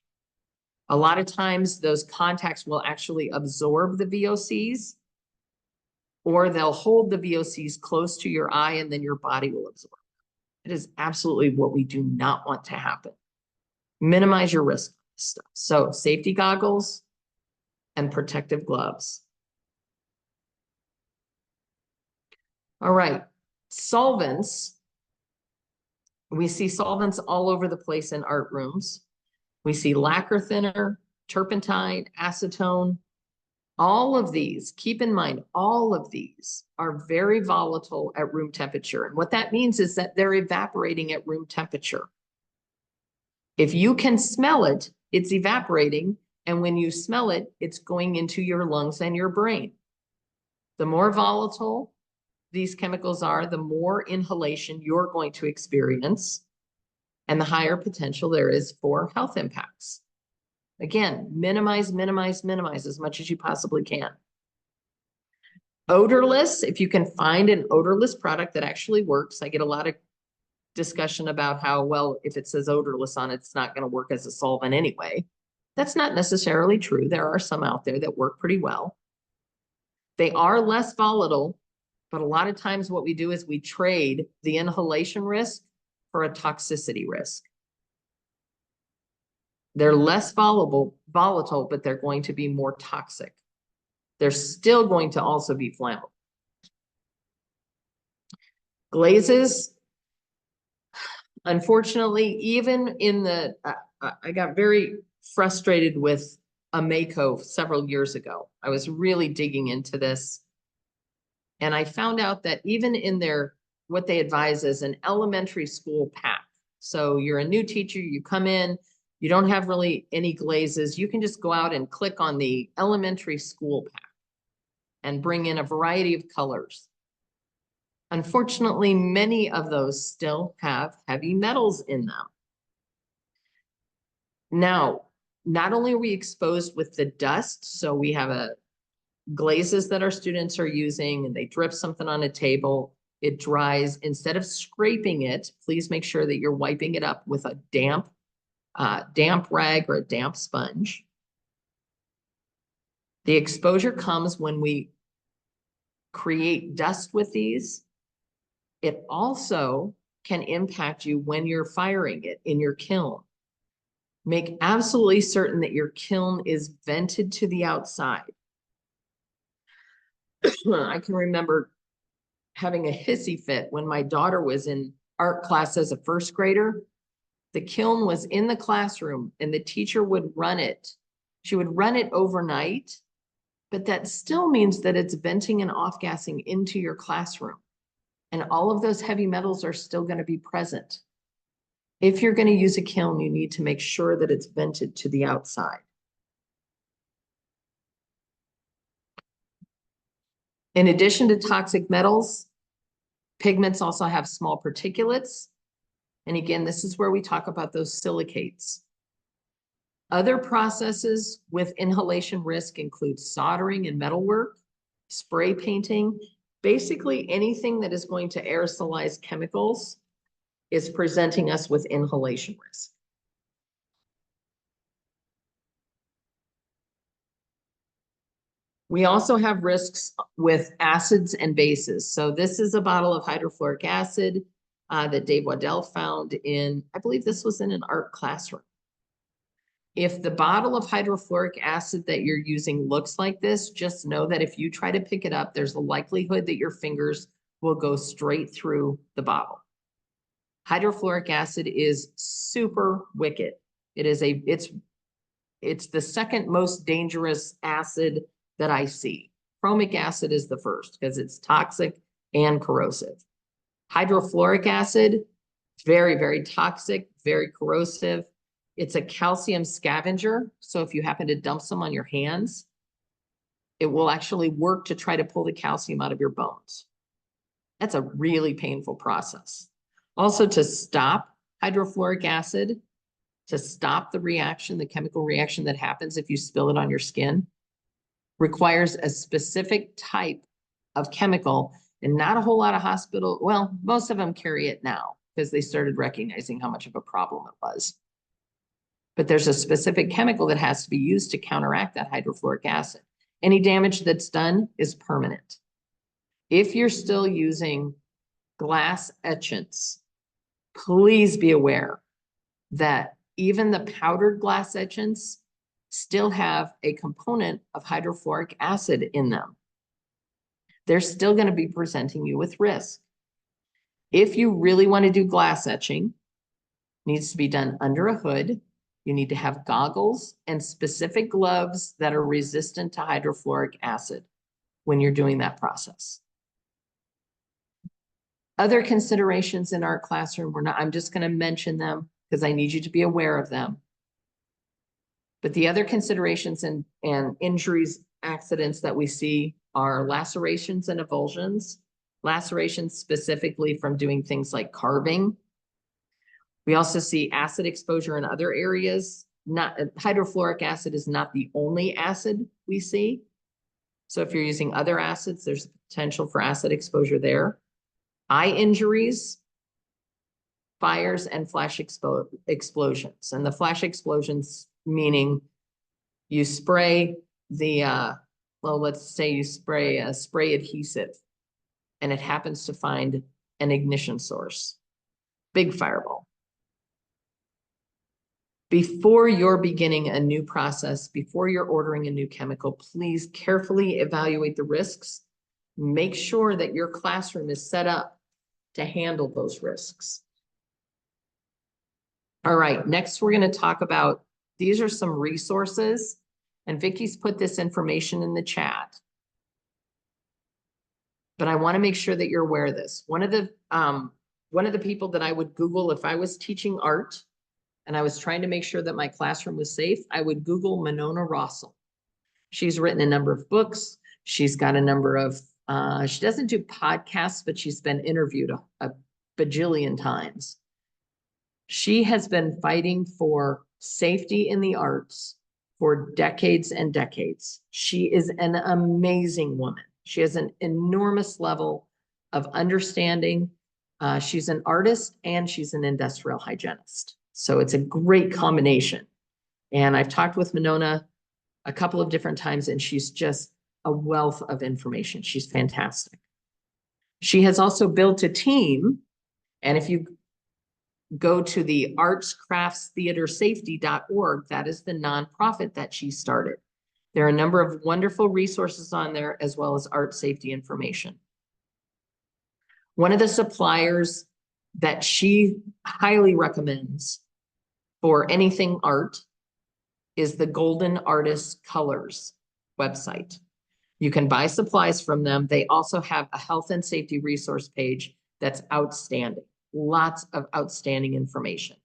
Speaker 1: A lot of times those contacts will actually absorb the VOCs, or they'll hold the VOCs close to your eye and then your body will absorb. It is absolutely what we do not want to happen. Minimize your risk of this stuff. So safety goggles and protective gloves. All right, solvents. We see solvents all over the place in art rooms. We see lacquer thinner, turpentine, acetone. All of these, keep in mind, all of these are very volatile at room temperature. And what that means is that they're evaporating at room temperature. If you can smell it, it's evaporating. And when you smell it, it's going into your lungs and your brain. The more volatile these chemicals are, the more inhalation you're going to experience and the higher potential there is for health impacts. Again, minimize as much as you possibly can. Odorless, if you can find an odorless product that actually works. I get a lot of discussion about how, well, if it says odorless on it, it's not going to work as a solvent anyway. That's not necessarily true. There are some out there that work pretty well. They are less volatile, but a lot of times what we do is we trade the inhalation risk for a toxicity risk. They're less volatile, but they're going to be more toxic. They're still going to also be flammable. Glazes, unfortunately, even in the, I got very frustrated with a Mako several years ago. I was really digging into this. And I found out that even in their, what they advise is an elementary school pack. So you're a new teacher, you come in, you don't have really any glazes. You can just go out and click on the elementary school pack and bring in a variety of colors. Unfortunately, many of those still have heavy metals in them. Now, not only are we exposed with the dust, so we have glazes that our students are using and they drip something on a table, it dries. Instead of scraping it, please make sure that you're wiping it up with a damp rag or a damp sponge. The exposure comes when we create dust with these. It also can impact you when you're firing it in your kiln. Make absolutely certain that your kiln is vented to the outside. I can remember having a hissy fit when my daughter was in art class as a first grader. The kiln was in the classroom and the teacher would run it. She would run it overnight, but that still means that it's venting and off-gassing into your classroom. And all of those heavy metals are still going to be present. If you're going to use a kiln, you need to make sure that it's vented to the outside. In addition to toxic metals, pigments also have small particulates. And again, this is where we talk about those silicates. Other processes with inhalation risk include soldering and metalwork, spray painting. Basically, anything that is going to aerosolize chemicals is presenting us with inhalation risk. We also have risks with acids and bases. So this is a bottle of hydrofluoric acid that Dave Waddell found in, I believe this was in an art classroom. If the bottle of hydrofluoric acid that you're using looks like this, just know that if you try to pick it up, there's a likelihood that your fingers will go straight through the bottle. Hydrofluoric acid is super wicked. It's the second most dangerous acid that I see. Chromic acid is the first because it's toxic and corrosive. Hydrofluoric acid, very, very toxic, very corrosive. It's a calcium scavenger. So if you happen to dump some on your hands, it will actually work to try to pull the calcium out of your bones. That's a really painful process. Also, to stop hydrofluoric acid, to stop the reaction, the chemical reaction that happens if you spill it on your skin, requires a specific type of chemical, and not a whole lot of hospital, well, most of them carry it now because they started recognizing how much of a problem it was. But there's a specific chemical that has to be used to counteract that hydrofluoric acid. Any damage that's done is permanent. If you're still using glass etchants, please be aware that even the powdered glass etchants still have a component of hydrofluoric acid in them. They're still going to be presenting you with risk. If you really want to do glass etching, it needs to be done under a hood. You need to have goggles and specific gloves that are resistant to hydrofluoric acid when you're doing that process. Other considerations in our classroom, I'm just going to mention them because I need you to be aware of them. But the other considerations and injuries, accidents that we see are lacerations and avulsions. Lacerations specifically from doing things like carving. We also see acid exposure in other areas. Hydrofluoric acid is not the only acid we see. So if you're using other acids, there's potential for acid exposure there. Eye injuries, fires, and flash explosions. And the flash explosions meaning you spray the, well, let's say you spray a spray adhesive and it happens to find an ignition source. Big fireball. Before you're beginning a new process, before you're ordering a new chemical, please carefully evaluate the risks. Make sure that your classroom is set up to handle those risks. All right, next we're going to talk about, these are some resources, and Vicky's put this information in the chat. But I want to make sure that you're aware of this. One of the people that I would Google if I was teaching art and I was trying to make sure that my classroom was safe, I would Google Minona Rossel. She's written a number of books. She's got a number of, she doesn't do podcasts, but she's been interviewed a bajillion times. She has been fighting for safety in the arts for decades and decades. She is an amazing woman. She has an enormous level of understanding. She's an artist and she's an industrial hygienist. So it's a great combination. And I've talked with Minona a couple of different times and she's just a wealth of information. She's fantastic. She has also built a team. And if you go to the artscraftstheatersafety.org, that is the nonprofit that she started. There are a number of wonderful resources on there as well as art safety information. One of the suppliers that she highly recommends for anything art is the Golden Artist Colors website. You can buy supplies from them. They also have a health and safety resource page that's outstanding. Lots of outstanding information.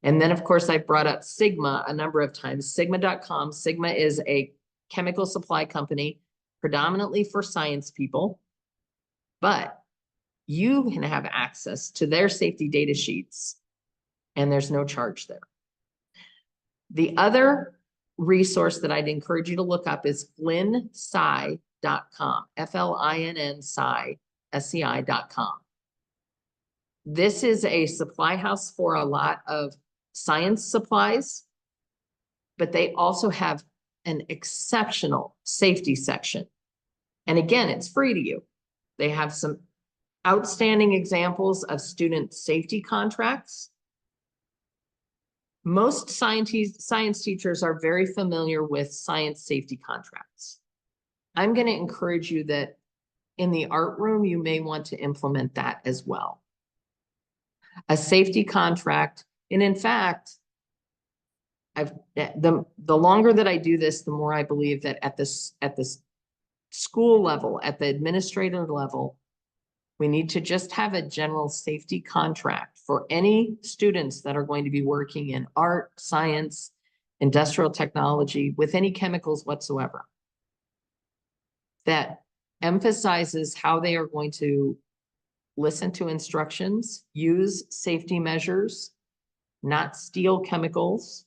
Speaker 1: And then, of course, I brought up Sigma a number of times. Sigma.com. Sigma is a chemical supply company, predominantly for science people, but you can have access to their safety data sheets, and there's no charge there. The other resource that I'd encourage you to look up is flinnsci.com, FLINN-SCI.com. This is a supply house for a lot of science supplies, but they also have an exceptional safety section. And again, it's free to you. They have some outstanding examples of student safety contracts. Most science teachers are very familiar with science safety contracts. I'm going to encourage you that in the art room, you may want to implement that as well. A safety contract, and in fact, the longer that I do this, the more I believe that at this school level, at the administrator level, we need to just have a general safety contract for any students that are going to be working in art, science, industrial technology, with any chemicals whatsoever. that emphasizes how they are going to listen to instructions, use safety measures, not steal chemicals,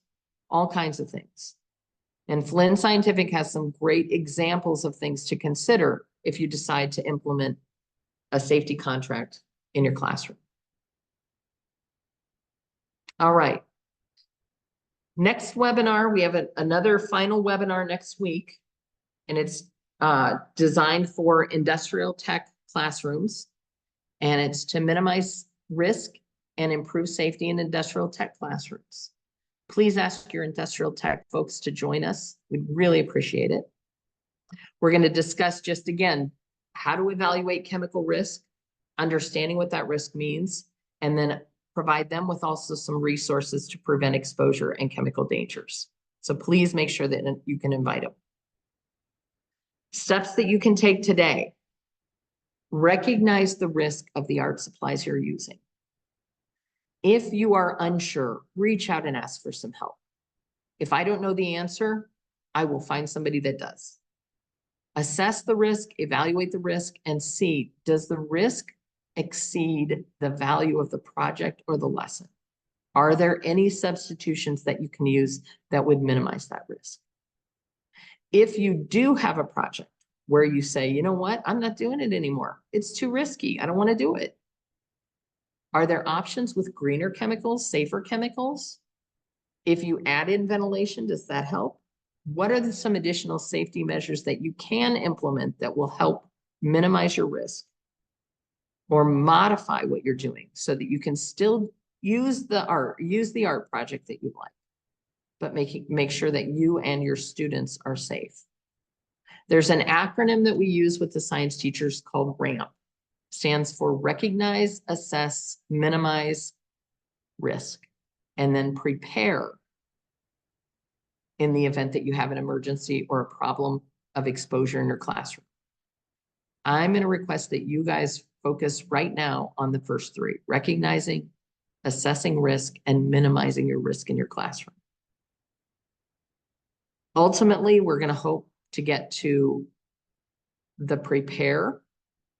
Speaker 1: all kinds of things. And Flynn Scientific has some great examples of things to consider if you decide to implement a safety contract in your classroom. All right. Next webinar, we have another final webinar next week, and it's designed for industrial tech classrooms, and it's to minimize risk and improve safety in industrial tech classrooms. Please ask your industrial tech folks to join us. We'd really appreciate it. We're going to discuss just again, how to evaluate chemical risk, understanding what that risk means, and then provide them with also some resources to prevent exposure and chemical dangers. So please make sure that you can invite them. Steps that you can take today. Recognize the risk of the art supplies you're using. If you are unsure, reach out and ask for some help. If I don't know the answer, I will find somebody that does. Assess the risk, evaluate the risk, and see, does the risk exceed the value of the project or the lesson? Are there any substitutions that you can use that would minimize that risk? If you do have a project where you say, you know what, I'm not doing it anymore. It's too risky. I don't want to do it. Are there options with greener chemicals, safer chemicals? If you add in ventilation, does that help? What are some additional safety measures that you can implement that will help minimize your risk or modify what you're doing so that you can still use the art project that you like, but make sure that you and your students are safe? There's an acronym that we use with the science teachers called RAMP. Stands for recognize, assess, minimize risk, and then prepare in the event that you have an emergency or a problem of exposure in your classroom. I'm going to request that you guys focus right now on the first three: recognizing, assessing risk, and minimizing your risk in your classroom. Ultimately, we're going to hope to get to the prepare,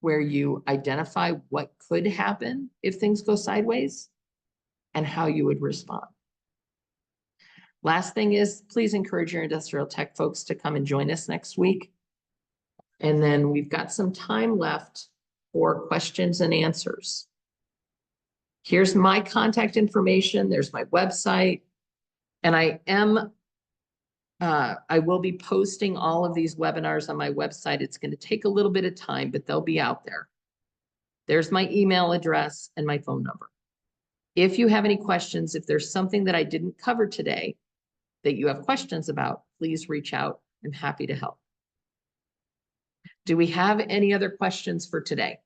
Speaker 1: where you identify what could happen if things go sideways and how you would respond. Last thing is, please encourage your industrial tech folks to come and join us next week. And then we've got some time left for questions and answers. Here's my contact information. There's my website. And I will be posting all of these webinars on my website. It's going to take a little bit of time, but they'll be out there. There's my email address and my phone number. If you have any questions, if there's something that I didn't cover today that you have questions about, please reach out. I'm happy to help. Do we have any other questions for today?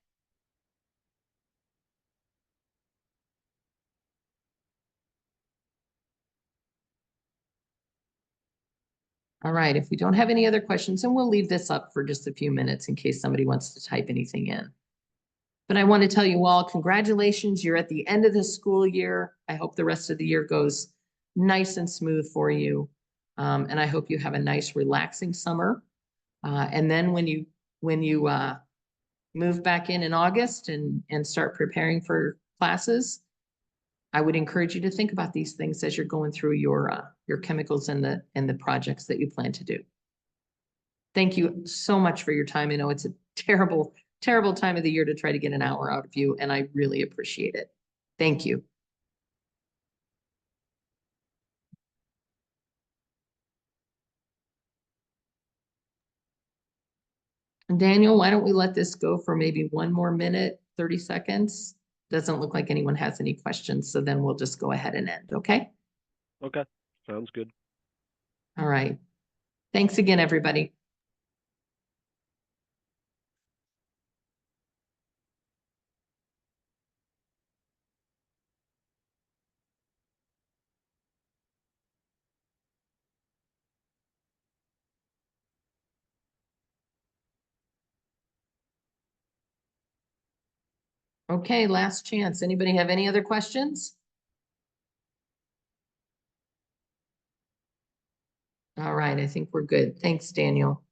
Speaker 1: All right, if we don't have any other questions, and we'll leave this up for just a few minutes in case somebody wants to type anything in. But I want to tell you all, congratulations, you're at the end of the school year. I hope the rest of the year goes nice and smooth for you. And I hope you have a nice, relaxing summer. And then when you move back in August and start preparing for classes, I would encourage you to think about these things as you're going through your chemicals and the projects that you plan to do. Thank you so much for your time. I know it's a terrible, terrible time of the year to try to get an hour out of you, and I really appreciate it. Thank you. Daniel, why don't we let this go for maybe 1 more minute, 30 seconds? Doesn't look like anyone has any questions, so then we'll just go ahead and end, okay?
Speaker 2: Okay, sounds good.
Speaker 1: All right. Thanks again, everybody. Okay, last chance. Anybody have any other questions? All right, I think we're good. Thanks, Daniel.